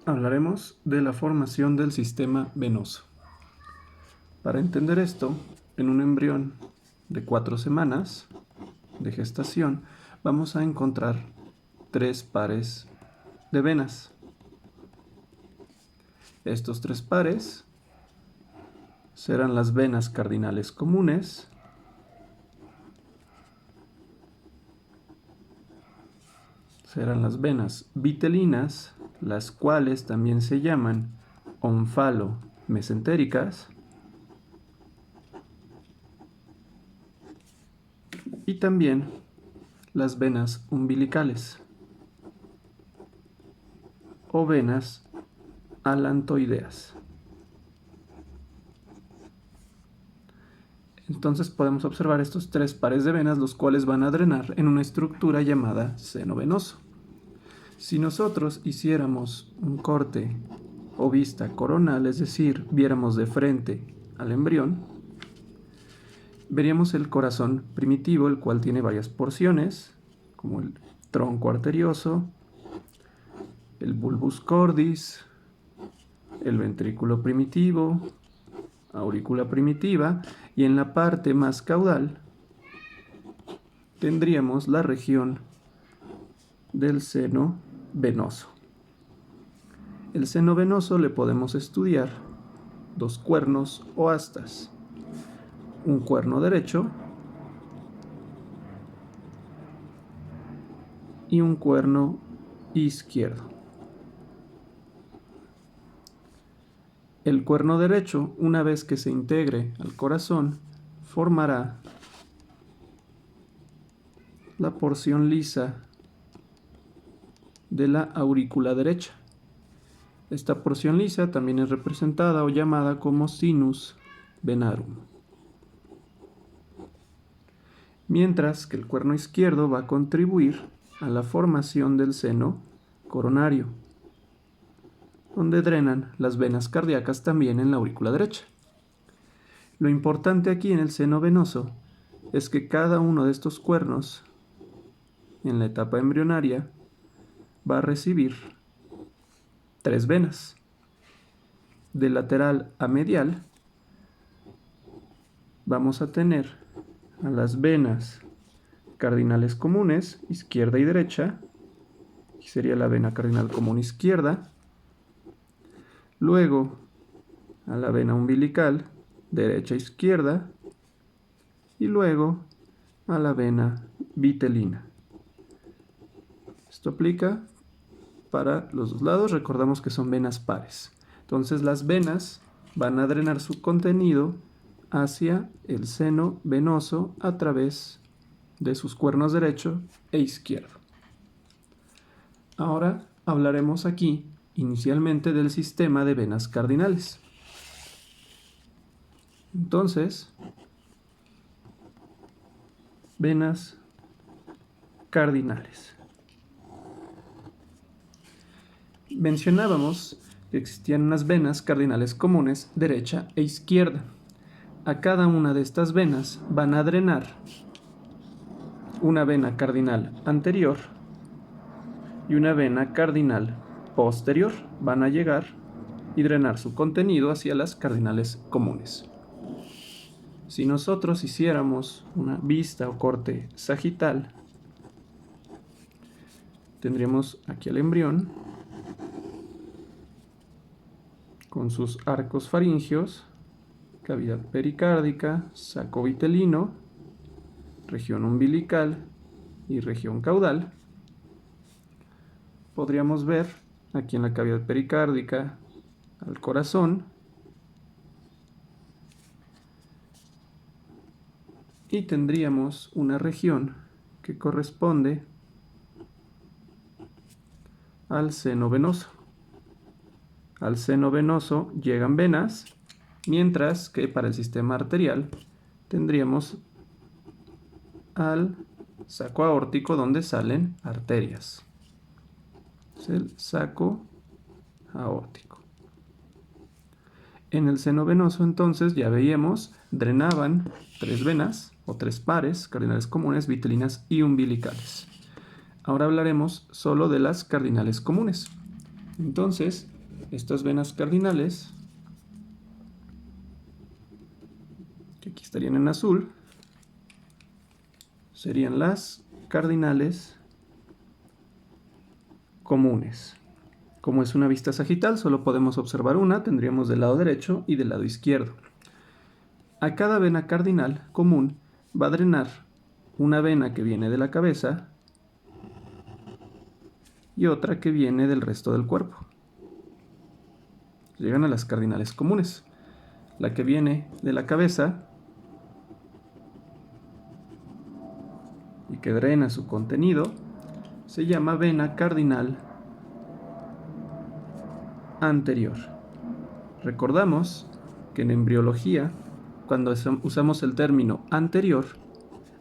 hablaremos de la formación del sistema venoso. Para entender esto, en un embrión de 4 semanas de gestación, vamos a encontrar 3 pares de venas. Estos 3 pares serán las venas cardinales comunes, serán las venas vitelinas, las cuales también se llaman onfalo-mesentéricas, y también las venas umbilicales o venas alantoideas. Entonces podemos observar estos 3 pares de venas, los cuales van a drenar en una estructura llamada seno venoso. Si nosotros hiciéramos un corte o vista coronal, es decir, viéramos de frente al embrión, veríamos el corazón primitivo, el cual tiene varias porciones, como el tronco arterioso, el bulbus cordis, el ventrículo primitivo, aurícula primitiva, y en la parte más caudal tendríamos la región del seno venoso. El seno venoso le podemos estudiar 2 cuernos o astas, un cuerno derecho y un cuerno izquierdo. El cuerno derecho, una vez que se integre al corazón, formará la porción lisa de la aurícula derecha. Esta porción lisa también es representada o llamada como sinus venarum. Mientras que el cuerno izquierdo va a contribuir a la formación del seno coronario, donde drenan las venas cardíacas también en la aurícula derecha. Lo importante aquí en el seno venoso es que cada uno de estos cuernos, en la etapa embrionaria, va a recibir 3 venas. De lateral a medial vamos a tener a las venas cardinales comunes, izquierda y derecha, y sería la vena cardinal común izquierda. Luego a la vena umbilical, derecha e izquierda, y luego a la vena vitelina. Esto aplica para los 2 lados. Recordamos que son venas pares. Entonces las venas van a drenar su contenido hacia el seno venoso a través de sus cuernos derecho e izquierdo. Ahora hablaremos aquí inicialmente del sistema de venas cardinales. Entonces, venas cardinales. Mencionábamos que existían unas venas cardinales comunes, derecha e izquierda. A cada una de estas venas van a drenar una vena cardinal anterior y una vena cardinal posterior. Van a llegar y drenar su contenido hacia las cardinales comunes. Si nosotros hiciéramos una vista o corte sagital, tendríamos aquí al embrión con sus arcos faringios, cavidad pericárdica, saco vitelino, región umbilical y región caudal. Podríamos ver aquí en la cavidad pericárdica al corazón y tendríamos una región que corresponde al seno venoso. Al seno venoso llegan venas, mientras que para el sistema arterial tendríamos al saco aórtico, donde salen arterias. Es el saco aórtico. En el seno venoso, entonces, ya veíamos, drenaban 3 venas o 3 pares cardinales comunes, vitelinas y umbilicales. Ahora hablaremos solo de las cardinales comunes. Entonces, Estas venas cardinales, que aquí estarían en azul, serían las cardinales comunes. Como es una vista sagital, solo podemos observar una, tendríamos del lado derecho y del lado izquierdo. A cada vena cardinal común va a drenar una vena que viene de la cabeza y otra que viene del resto del cuerpo. Llegan a las cardinales comunes. La que viene de la cabeza y que drena su contenido se llama vena cardinal anterior. Recordamos que en embriología, cuando usamos el término anterior,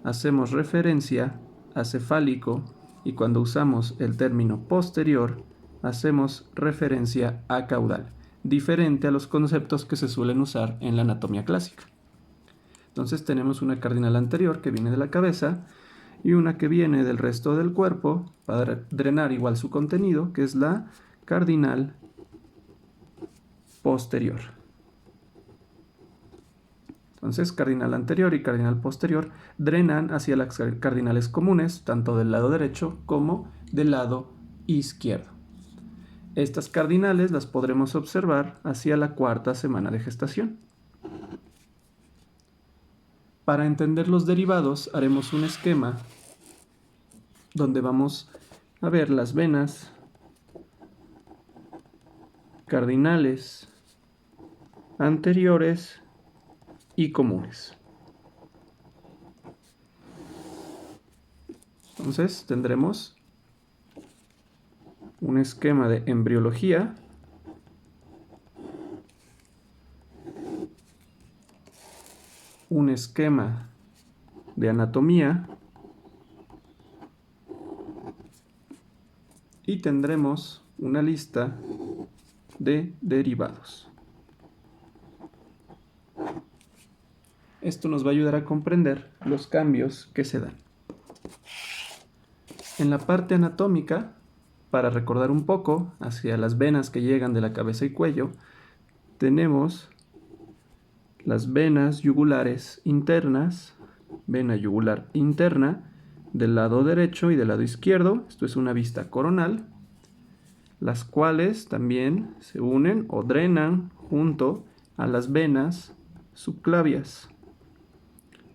hacemos referencia a cefálico, y cuando usamos el término posterior, hacemos referencia a caudal, diferente a los conceptos que se suelen usar en la anatomía clásica. Entonces tenemos una cardinal anterior que viene de la cabeza y una que viene del resto del cuerpo para drenar igual su contenido, que es la cardinal posterior. Entonces, cardinal anterior y cardinal posterior drenan hacia las cardinales comunes, tanto del lado derecho como del lado izquierdo. Estas cardinales las podremos observar hacia la 4ª semana de gestación. Para entender los derivados, haremos un esquema donde vamos a ver las venas cardinales anteriores y comunes. Entonces tendremos un esquema de embriología, un esquema de anatomía y tendremos una lista de derivados. Esto nos va a ayudar a comprender los cambios que se dan. En la parte anatómica, para recordar un poco hacia las venas que llegan de la cabeza y cuello, tenemos las venas yugulares internas, vena yugular interna del lado derecho y del lado izquierdo, esto es una vista coronal, las cuales también se unen o drenan junto a las venas subclavias.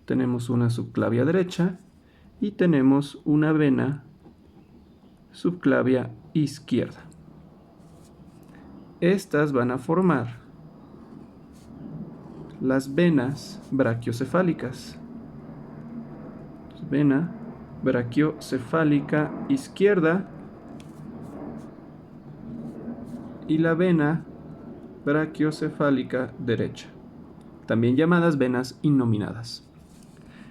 Tenemos una subclavia derecha y tenemos una vena subclavia izquierda. Estas van a formar las venas brachiocefálicas. Vena brachiocefálica izquierda y la vena brachiocefálica derecha, también llamadas venas innominadas.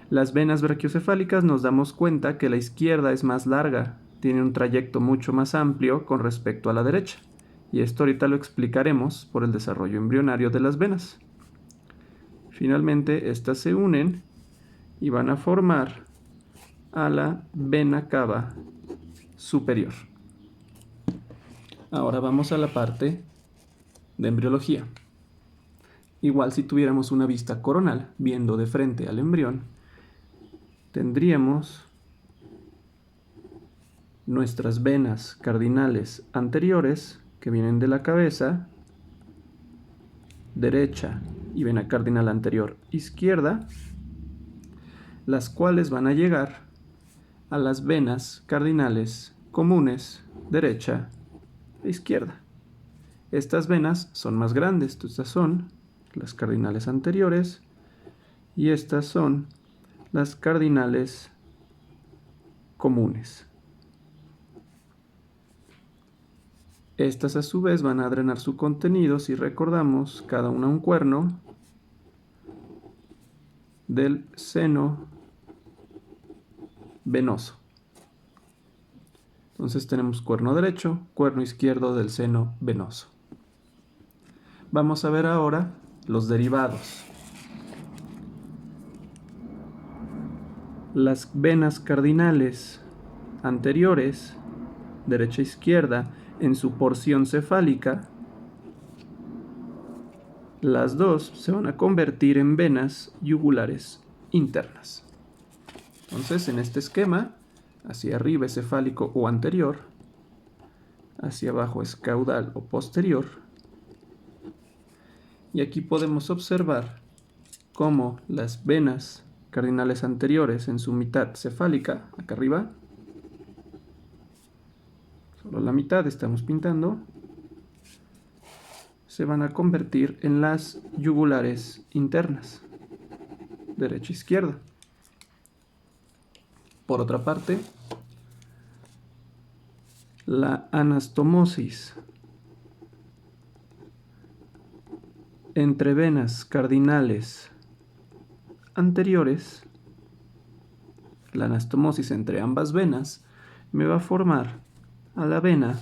Las venas brachiocefálicas nos damos cuenta que la izquierda es más larga, tiene un trayecto mucho más amplio con respecto a la derecha, y esto ahorita lo explicaremos por el desarrollo embrionario de las venas. Finalmente, estas se unen y van a formar a la vena cava superior. Ahora vamos a la parte de embriología. Igual si tuviéramos una vista coronal, viendo de frente al embrión, tendríamos nuestras venas cardinales anteriores que vienen de la cabeza derecha y vena cardinal anterior izquierda, las cuales van a llegar a las venas cardinales comunes derecha e izquierda. Estas venas son más grandes, estas son las cardinales anteriores y estas son las cardinales comunes. Estas a su vez van a drenar su contenido, si recordamos, cada una un cuerno del seno venoso. Entonces tenemos cuerno derecho, cuerno izquierdo del seno venoso. Vamos a ver ahora los derivados. Las venas cardinales anteriores, derecha e izquierda, en su porción cefálica, Las dos se van a convertir en venas yugulares internas. Entonces, en este esquema, hacia arriba es cefálico o anterior, hacia abajo es caudal o posterior, y aquí podemos observar cómo las venas cardinales anteriores en su mitad cefálica, acá arriba, solo la mitad estamos pintando, se van a convertir en las yugulares internas, derecha e izquierda. Por otra parte, la anastomosis entre venas cardinales anteriores, la anastomosis entre ambas venas, me va a formar a la vena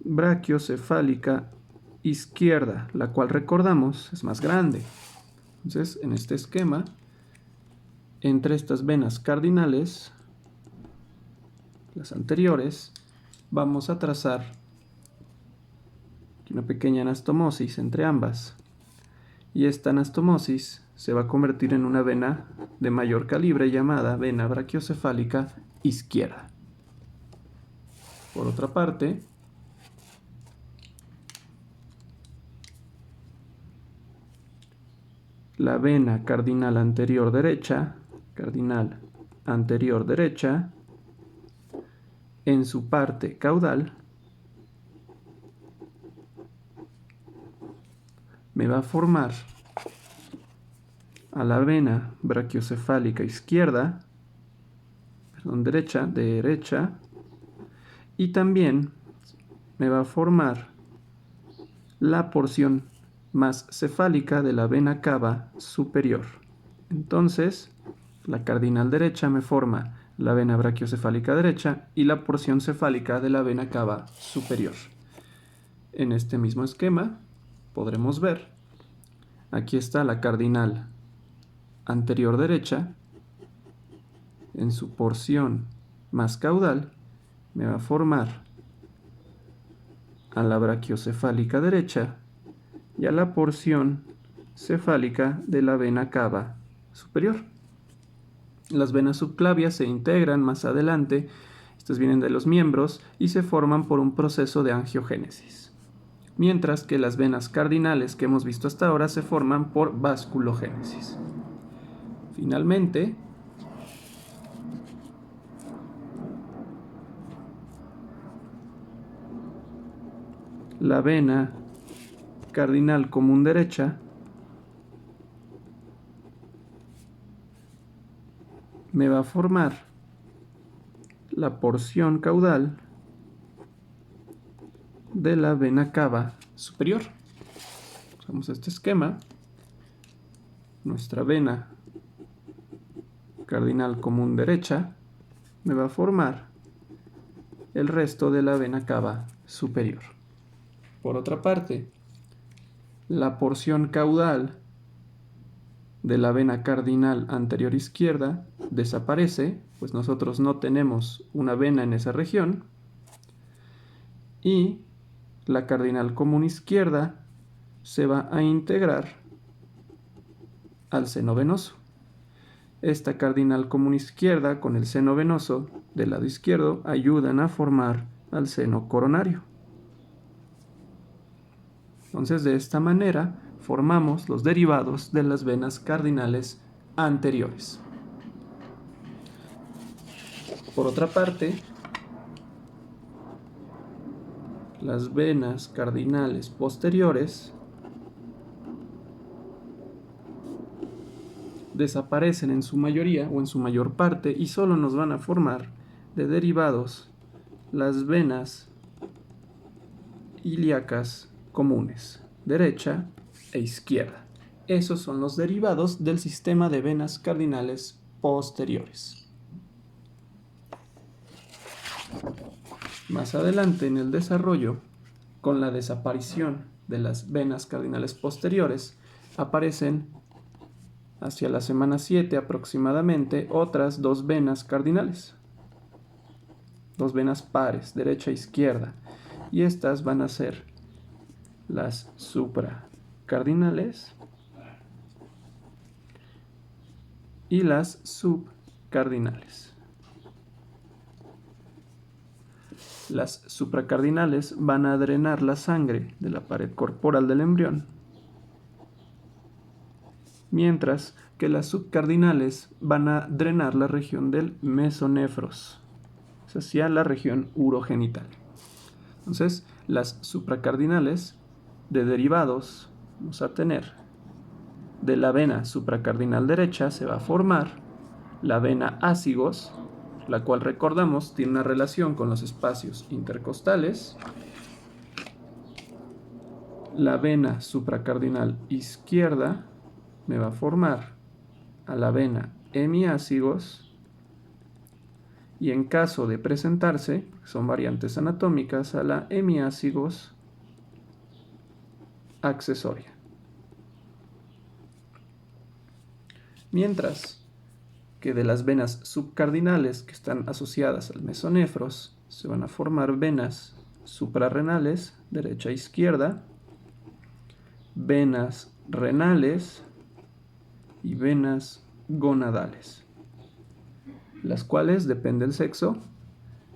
brachiocefálica izquierda, la cual recordamos es más grande. Entonces, en este esquema, entre estas venas cardinales, las anteriores, vamos a trazar una pequeña anastomosis entre ambas. Y esta anastomosis se va a convertir en una vena de mayor calibre llamada vena brachiocefálica izquierda. Por otra parte, la vena cardinal anterior derecha, en su parte caudal, me va a formar a la vena brachiocefálica izquierda, derecha, y también me va a formar la porción más cefálica de la vena cava superior. Entonces, la cardinal derecha me forma la vena brachiocefálica derecha y la porción cefálica de la vena cava superior. En este mismo esquema podremos ver, aquí está la cardinal anterior derecha, en su porción más caudal, me va a formar a la brachiocefálica derecha y a la porción cefálica de la vena cava superior. Las venas subclavias se integran más adelante, estas vienen de los miembros y se forman por un proceso de angiogénesis, mientras que las venas cardinales que hemos visto hasta ahora se forman por vasculogénesis. Finalmente, la vena cardinal común derecha me va a formar la porción caudal de la vena cava superior. Usamos este esquema. Nuestra vena cardinal común derecha me va a formar el resto de la vena cava superior. Por otra parte, la porción caudal de la vena cardinal anterior izquierda desaparece, pues nosotros no tenemos una vena en esa región, y la cardinal común izquierda se va a integrar al seno venoso. Esta cardinal común izquierda con el seno venoso del lado izquierdo ayudan a formar al seno coronario. Entonces, de esta manera formamos los derivados de las venas cardinales anteriores. Por otra parte, las venas cardinales posteriores desaparecen en su mayoría o en su mayor parte y solo nos van a formar de derivados las venas ilíacas comunes, derecha e izquierda. Esos son los derivados del sistema de venas cardinales posteriores. Más adelante en el desarrollo, con la desaparición de las venas cardinales posteriores, aparecen hacia la semana 7 aproximadamente otras dos venas cardinales, dos venas pares, derecha e izquierda, y estas van a ser las supracardinales y las subcardinales. Las supracardinales van a drenar la sangre de la pared corporal del embrión, mientras que las subcardinales van a drenar la región del mesonefros, hacia la región urogenital. Entonces, las supracardinales de derivados vamos a tener de la vena supracardinal derecha se va a formar la vena ácigos, la cual recordamos tiene una relación con los espacios intercostales. La vena supracardinal izquierda me va a formar a la vena hemiácigos, y en caso de presentarse, son variantes anatómicas, a la hemiácigos accesoria. Mientras que de las venas subcardinales que están asociadas al mesonefros se van a formar venas suprarrenales, derecha e izquierda, venas renales y venas gonadales, las cuales, depende del sexo,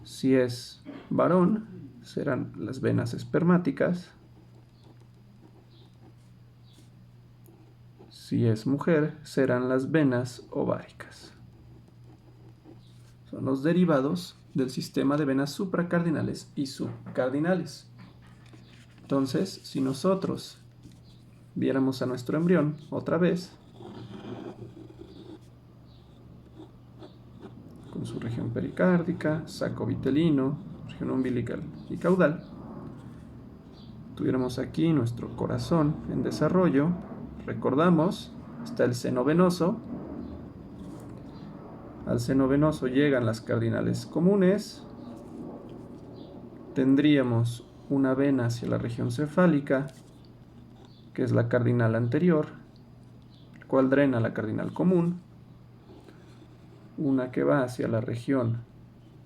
si es varón serán las venas espermáticas, si es mujer serán las venas ováricas. Son los derivados del sistema de venas supracardinales y subcardinales. Entonces, si nosotros viéramos a nuestro embrión otra vez, con su región pericárdica, saco vitelino, región umbilical y caudal, tuviéramos aquí nuestro corazón en desarrollo. Recordamos, está el seno venoso. Al seno venoso llegan las cardinales comunes. Tendríamos una vena hacia la región cefálica, que es la cardinal anterior, la cual drena la cardinal común. Una que va hacia la región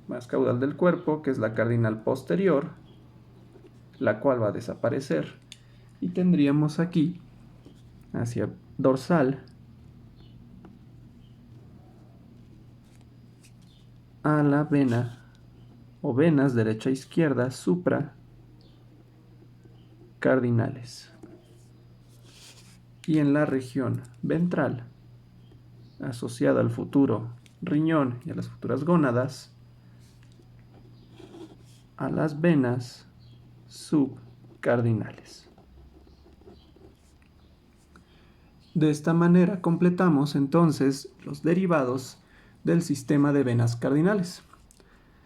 más caudal del cuerpo, que es la cardinal posterior, la cual va a desaparecer. Y tendríamos aquí, hacia dorsal, a la vena o venas derecha e izquierda supracardinales. Y en la región ventral, asociada al futuro riñón y a las futuras gónadas, a las venas subcardinales. De esta manera completamos entonces los derivados del sistema de venas cardinales.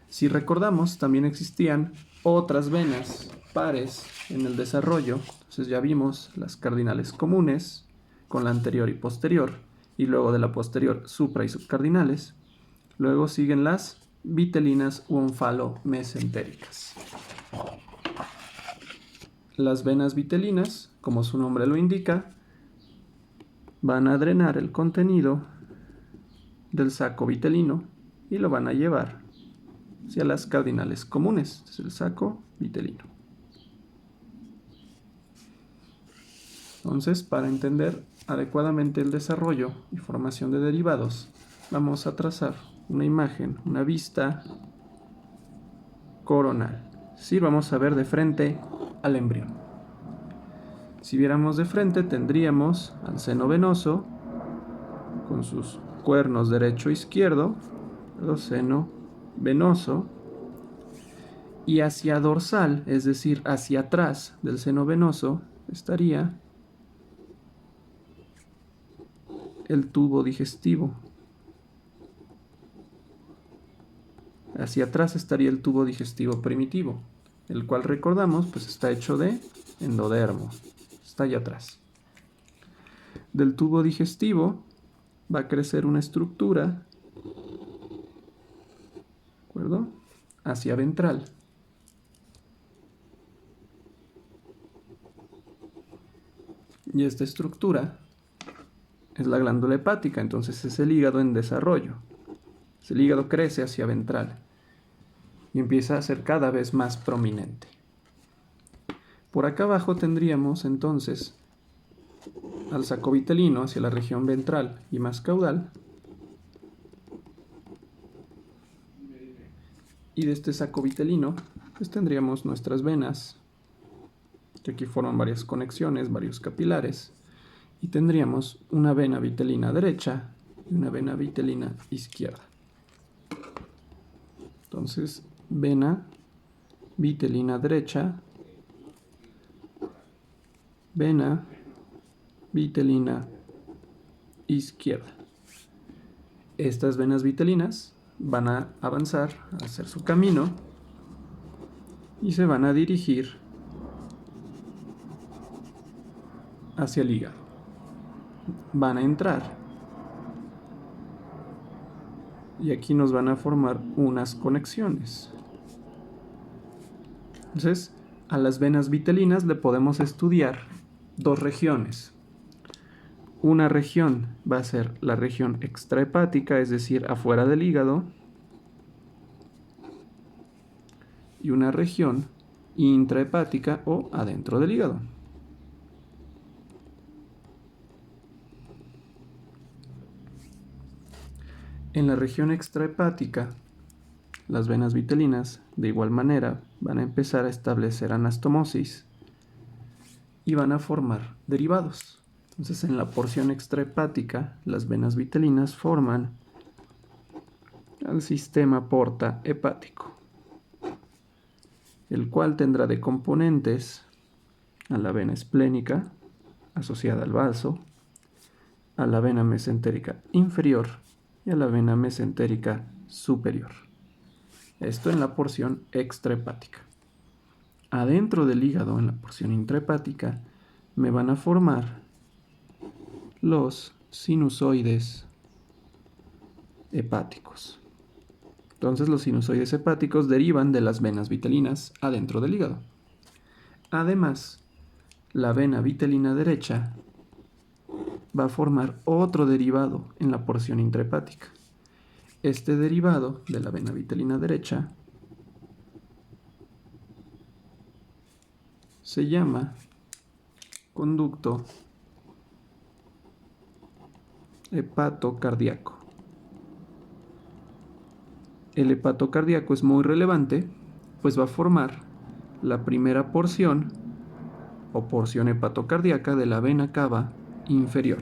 Si recordamos, también existían otras venas pares en el desarrollo. Entonces ya vimos las cardinales comunes con la anterior y posterior, y luego de la posterior supra y subcardinales. Luego siguen las vitelinas u onfalo-mesentéricas. Las venas vitelinas, como su nombre lo indica, van a drenar el contenido del saco vitelino y lo van a llevar hacia las cardinales comunes. Este es el saco vitelino. Entonces, para entender adecuadamente el desarrollo y formación de derivados, vamos a trazar una imagen, una vista coronal. Sí, vamos a ver de frente al embrión. Si viéramos de frente, tendríamos al seno venoso con sus cuernos derecho e izquierdo, el seno venoso, y hacia dorsal, es decir, hacia atrás del seno venoso, estaría el tubo digestivo. Hacia atrás estaría el tubo digestivo primitivo, el cual recordamos pues está hecho de endodermo, está allá atrás. Del tubo digestivo va a crecer una estructura, ¿de acuerdo?, hacia ventral. Y esta estructura es la glándula hepática, entonces es el hígado en desarrollo. El hígado crece hacia ventral y empieza a ser cada vez más prominente. Por acá abajo tendríamos entonces al saco vitelino hacia la región ventral y más caudal. Y de este saco vitelino pues tendríamos nuestras venas, que aquí forman varias conexiones, varios capilares, y tendríamos una vena vitelina derecha y una vena vitelina izquierda. Entonces, vena vitelina derecha, vena vitelina izquierda. Estas venas vitelinas van a avanzar, a hacer su camino y se van a dirigir hacia el hígado. Van a entrar y aquí nos van a formar unas conexiones. Entonces, a las venas vitelinas le podemos estudiar dos regiones. Una región va a ser la región extrahepática, es decir, afuera del hígado, y una región intrahepática o adentro del hígado. En la región extrahepática, las venas vitelinas, de igual manera, van a empezar a establecer anastomosis y van a formar derivados. Entonces, en la porción extrahepática, las venas vitelinas forman al sistema porta hepático, el cual tendrá de componentes a la vena esplénica, asociada al vaso, a la vena mesentérica inferior y a la vena mesentérica superior. Esto en la porción extrahepática. Adentro del hígado, en la porción intrahepática, me van a formar los sinusoides hepáticos. Entonces los sinusoides hepáticos derivan de las venas vitelinas adentro del hígado. Además, la vena vitelina derecha va a formar otro derivado en la porción intrahepática. Este derivado de la vena vitelina derecha se llama conducto hepatocardíaco. El hepatocardíaco es muy relevante, pues va a formar la primera porción o porción hepatocardíaca de la vena cava inferior.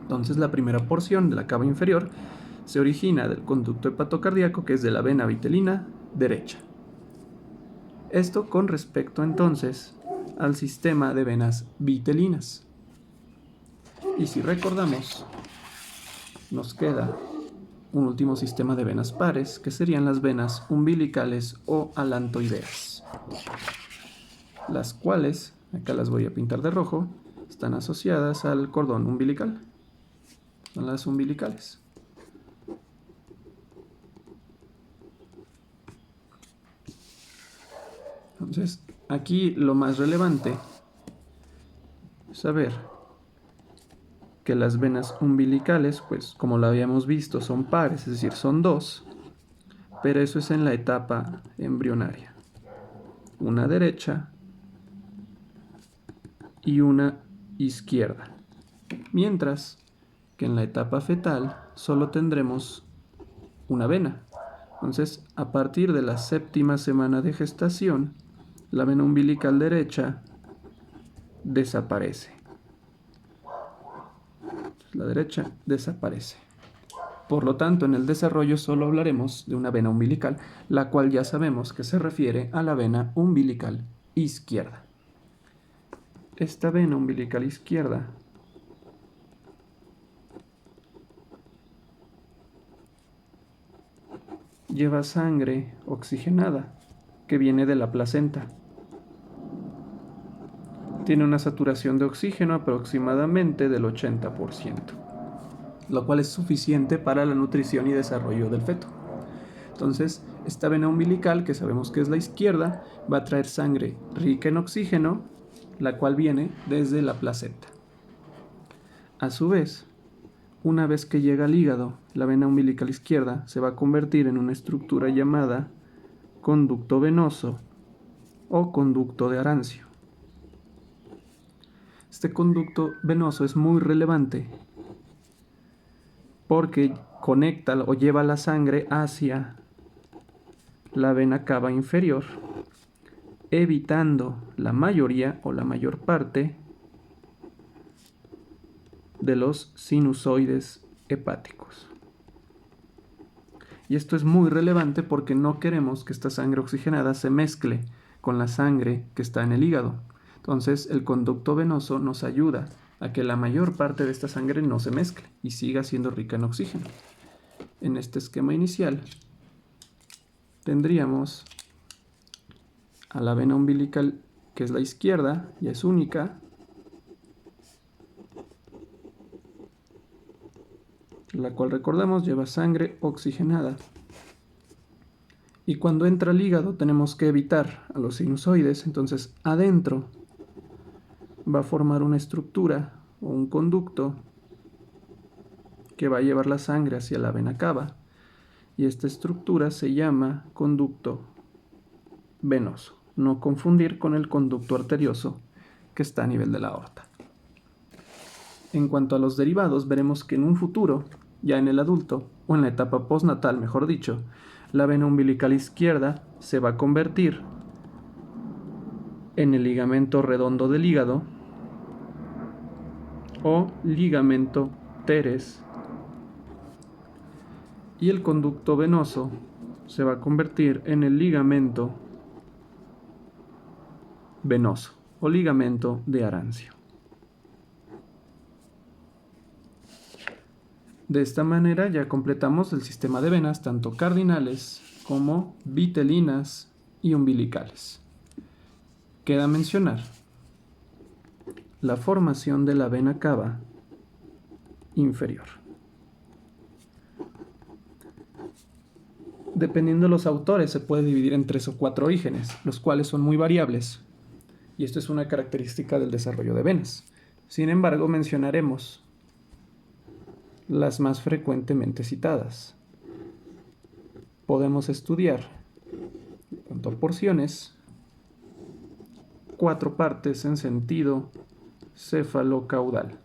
Entonces, la primera porción de la cava inferior se origina del conducto hepatocardíaco, que es de la vena vitelina derecha. Esto con respecto entonces al sistema de venas vitelinas. Y si recordamos, nos queda un último sistema de venas pares, que serían las venas umbilicales o alantoideas, las cuales, acá las voy a pintar de rojo, están asociadas al cordón umbilical. Son las umbilicales. Entonces, aquí lo más relevante es saber que las venas umbilicales, pues como lo habíamos visto, son pares, es decir, son dos, pero eso es en la etapa embrionaria. Una derecha y una izquierda. Mientras que en la etapa fetal solo tendremos una vena. Entonces, a partir de la 7ª semana de gestación, la vena umbilical derecha desaparece. La derecha desaparece. Por lo tanto, en el desarrollo solo hablaremos de una vena umbilical, la cual ya sabemos que se refiere a la vena umbilical izquierda. Esta vena umbilical izquierda lleva sangre oxigenada que viene de la placenta. Tiene una saturación de oxígeno aproximadamente del 80%, lo cual es suficiente para la nutrición y desarrollo del feto. Entonces, esta vena umbilical, que sabemos que es la izquierda, va a traer sangre rica en oxígeno, la cual viene desde la placenta. A su vez, una vez que llega al hígado, la vena umbilical izquierda se va a convertir en una estructura llamada conducto venoso o conducto de Arancio. Este conducto venoso es muy relevante porque conecta o lleva la sangre hacia la vena cava inferior, evitando la mayoría o la mayor parte de los sinusoides hepáticos. Y esto es muy relevante porque no queremos que esta sangre oxigenada se mezcle con la sangre que está en el hígado. Entonces, el conducto venoso nos ayuda a que la mayor parte de esta sangre no se mezcle y siga siendo rica en oxígeno. En este esquema inicial tendríamos a la vena umbilical, que es la izquierda, ya es única, la cual, recordamos, lleva sangre oxigenada. Y cuando entra al hígado tenemos que evitar a los sinusoides, entonces adentro va a formar una estructura o un conducto que va a llevar la sangre hacia la vena cava, y esta estructura se llama conducto venoso. No confundir con el conducto arterioso que está a nivel de la aorta. En cuanto a los derivados, veremos que en un futuro, ya en el adulto, o en la etapa postnatal, mejor dicho, la vena umbilical izquierda se va a convertir en el ligamento redondo del hígado o ligamento teres, y el conducto venoso se va a convertir en el ligamento venoso o ligamento de Arancio. De esta manera ya completamos el sistema de venas tanto cardinales como vitelinas y umbilicales. Queda mencionar la formación de la vena cava inferior. Dependiendo de los autores, se puede dividir en 3 o 4 orígenes, los cuales son muy variables, y esto es una característica del desarrollo de venas. Sin embargo, mencionaremos las más frecuentemente citadas. Podemos estudiar, en cuanto a porciones, 4 partes en sentido cefalocaudal.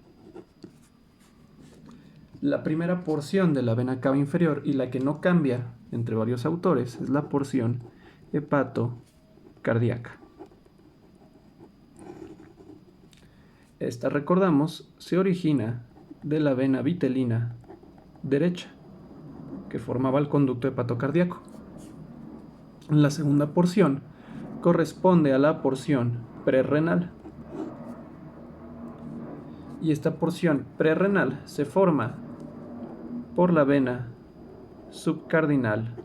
La primera porción de la vena cava inferior, y la que no cambia entre varios autores, es la porción hepatocardíaca. Esta, recordamos, se origina de la vena vitelina derecha, que formaba el conducto hepatocardíaco. La segunda porción corresponde a la porción prerrenal, y esta porción prerrenal se forma por la vena subcardinal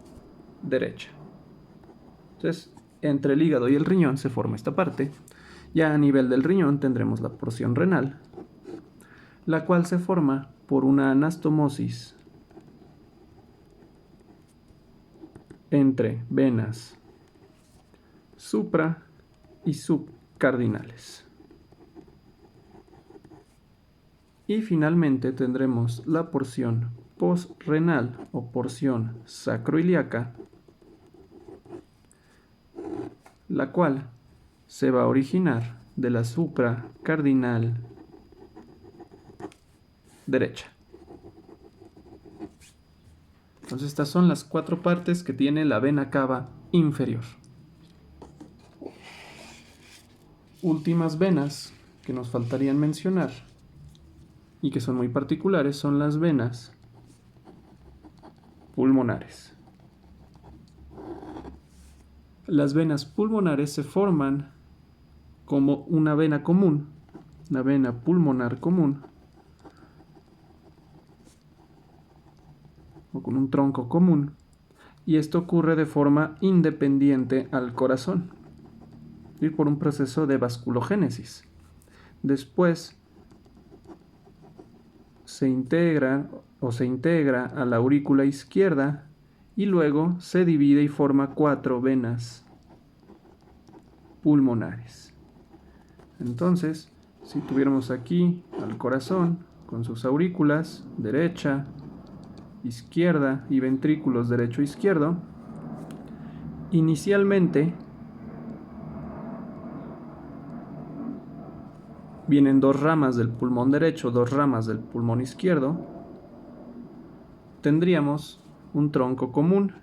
derecha. Entonces, entre el hígado y el riñón se forma esta parte. Ya a nivel del riñón tendremos la porción renal, la cual se forma por una anastomosis entre venas supra y subcardinales. Y finalmente tendremos la porción postrenal o porción sacroiliaca, la cual se va a originar de la supracardinal derecha. Entonces estas son las 4 partes que tiene la vena cava inferior. Últimas venas que nos faltarían mencionar y que son muy particulares son las venas pulmonares. Las venas pulmonares se forman como una vena común, una vena pulmonar común, o con un tronco común, y esto ocurre de forma independiente al corazón y por un proceso de vasculogénesis. Después se integra a la aurícula izquierda y luego se divide y forma 4 venas pulmonares. Entonces, si tuviéramos aquí al corazón con sus aurículas derecha, izquierda y ventrículos derecho e izquierdo, inicialmente vienen dos ramas del pulmón derecho, dos ramas del pulmón izquierdo, tendríamos un tronco común,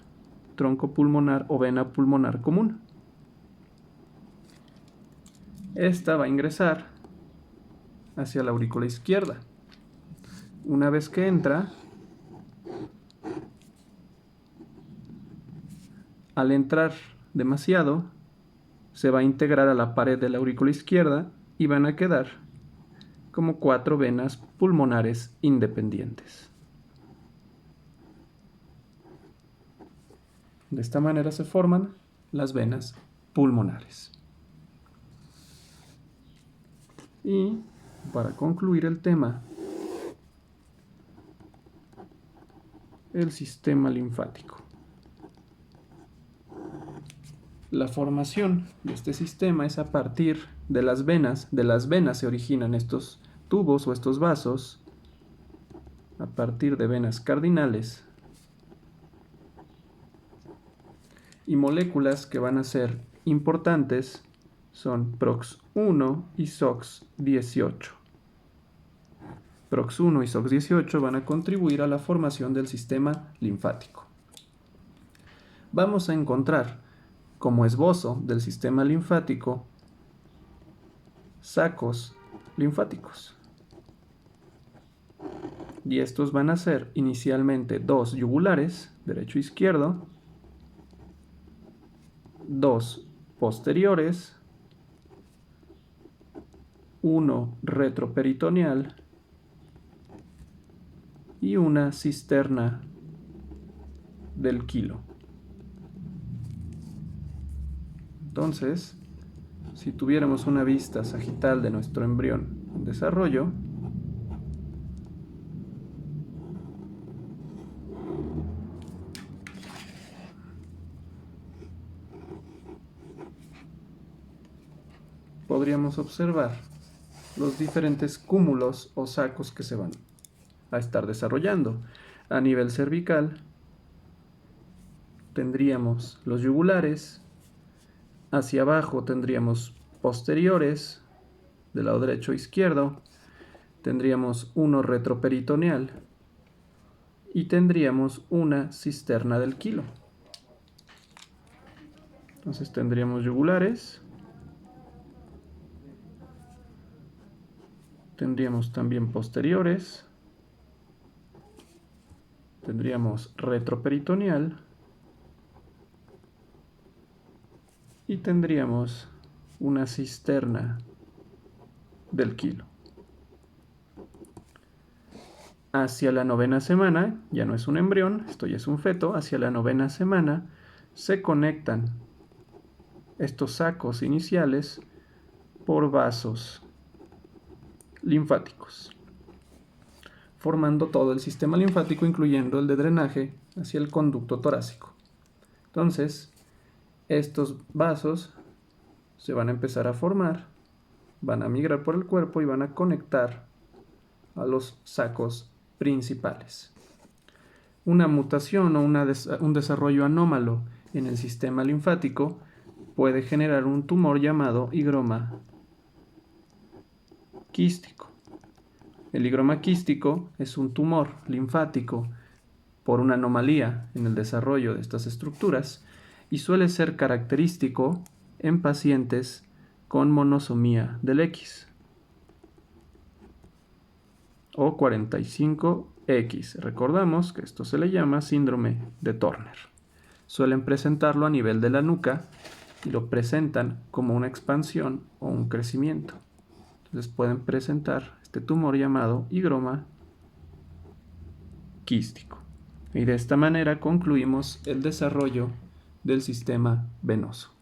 tronco pulmonar o vena pulmonar común. Esta va a ingresar hacia la aurícula izquierda. Una vez que entra, al entrar demasiado, se va a integrar a la pared de la aurícula izquierda y van a quedar como 4 venas pulmonares independientes. De esta manera se forman las venas pulmonares. Y para concluir el tema, el sistema linfático. La formación de este sistema es a partir de las venas. De las venas se originan estos tubos o estos vasos, a partir de venas cardinales y moléculas que van a ser importantes son PROX1 y SOX18. PROX1 y SOX18 van a contribuir a la formación del sistema linfático. Vamos a encontrar como esbozo del sistema linfático sacos linfáticos. Y estos van a ser inicialmente 2 yugulares, derecho e izquierdo, 2 posteriores, 1 retroperitoneal y una cisterna del quilo. Entonces, si tuviéramos una vista sagital de nuestro embrión en desarrollo, podríamos observar los diferentes cúmulos o sacos que se van a estar desarrollando. A nivel cervical tendríamos los yugulares, hacia abajo tendríamos posteriores, del lado derecho e izquierdo, tendríamos uno retroperitoneal y tendríamos una cisterna del quilo. Entonces tendríamos yugulares, tendríamos también posteriores, tendríamos retroperitoneal y tendríamos una cisterna del quilo. Hacia la 9ª semana, ya no es un embrión, esto ya es un feto, hacia la 9ª semana se conectan estos sacos iniciales por vasos linfáticos, formando todo el sistema linfático, incluyendo el de drenaje hacia el conducto torácico. Entonces, estos vasos se van a empezar a formar, van a migrar por el cuerpo y van a conectar a los sacos principales. Una mutación o un desarrollo anómalo en el sistema linfático puede generar un tumor llamado higroma quístico. El higroma quístico es un tumor linfático por una anomalía en el desarrollo de estas estructuras y suele ser característico en pacientes con monosomía del X o 45X. Recordamos que esto se le llama síndrome de Turner. Suelen presentarlo a nivel de la nuca y lo presentan como una expansión o un crecimiento. Entonces pueden presentar este tumor llamado higroma quístico. Y de esta manera concluimos el desarrollo del sistema venoso.